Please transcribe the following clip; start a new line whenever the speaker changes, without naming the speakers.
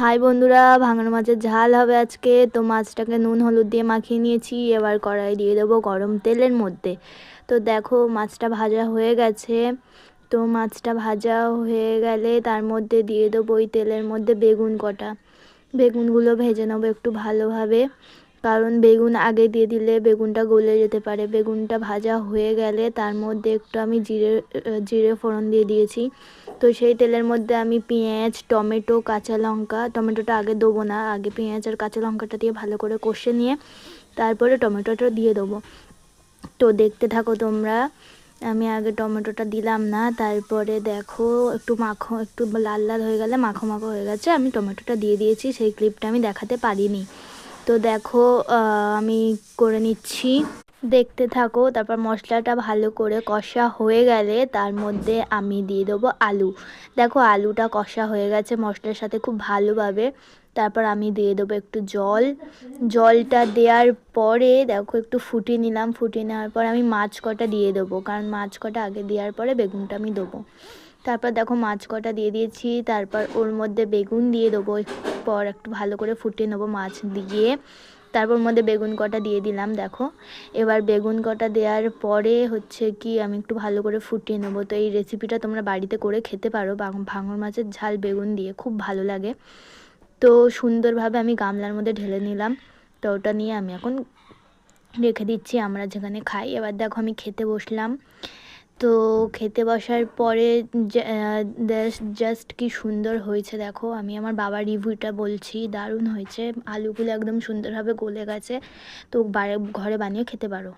High বন্ধুরা, ভাঙানো মাছের ঝাল হবে আজকে। তো মাছটাকে নুন হলুদ দিয়ে মাখিয়ে নিয়েছি। এবার কড়াই দিয়ে দেবো গরম তেলের মধ্যে। তো দেখো মাছটা ভাজা হয়ে গেছে। তো মাছটা ভাজা হয়ে গেলে তার মধ্যে দিয়ে দেবো ওই তেলের মধ্যে বেগুন কটা। বেগুনগুলো ভেজে নেবো একটু ভালোভাবে, কারণ বেগুন আগে দিয়ে দিলে বেগুনটা গলে যেতে পারে। বেগুনটা ভাজা হয়ে গেলে তার মধ্যে একটু আমি জিরে ফোড়ন দিয়ে দিয়েছি। তো সেই তেলের মধ্যে আমি পেঁয়াজ, টমেটো, কাঁচা লঙ্কা, টমেটোটা আগে দেবো না, আগে পেঁয়াজ আর কাঁচা লঙ্কাটা দিয়ে ভালো করে কষে নিয়ে তারপরে টমেটোটা দিয়ে দেবো। তো দেখতে থাকো তোমরা। আমি আগে টমেটোটা দিলাম না, তারপরে দেখো একটু একটু লাল লাল হয়ে গেলে মাখো মাখো হয়ে গেছে, আমি টমেটোটা দিয়ে দিয়েছি। সেই ক্লিপটা আমি দেখাতে পারিনি। তো দেখো আমি করে নিচ্ছি, দেখতে থাকো। তারপর মশলাটা ভালো করে কষা হয়ে গেলে তার মধ্যে আমি দিয়ে দেবো আলু। দেখো আলুটা কষা হয়ে গেছে মশলার সাথে খুব ভালোভাবে। তারপর আমি দিয়ে দেবো একটু জল। জলটা দেওয়ার পরে দেখো একটু ফুটিয়ে নিলাম। ফুটিয়ে নেওয়ার পর আমি মাছ কটা দিয়ে দেবো, কারণ মাছ কটা আগে দেওয়ার পরে বেগুনটা আমি দেবো। তারপর দেখো মাছ কটা দিয়ে দিয়েছি। তারপর ওর মধ্যে বেগুন দিয়ে দেবো। পর একটু ভালো করে ফুটিয়ে নেবো মাছ দিয়ে। তারপর মধ্যে বেগুন কটা দিয়ে দিলাম। দেখো এবার বেগুন কটা দেওয়ার পরে হচ্ছে কি আমি একটু ভালো করে ফুটিয়ে নেবো। তো এই রেসিপিটা তোমরা বাড়িতে করে খেতে পারো, ভাঙন মাছের ঝাল বেগুন দিয়ে খুব ভালো লাগে। তো সুন্দরভাবে আমি গামলার মধ্যে ঢেলে নিলাম। তো ওটা নিয়ে আমি এখন রেখে দিচ্ছি, আমরা যেখানে খাই। এবার দেখো আমি খেতে বসলাম। তো খেতে বসার পরে জাস্ট কি সুন্দর হয়েছে দেখো। আমি আমার বাবার রিভিউটা বলছি, দারুণ হয়েছে। আলুগুলো একদম সুন্দরভাবে গলে গেছে। তো ঘরে বানিয়ে খেতে পারো।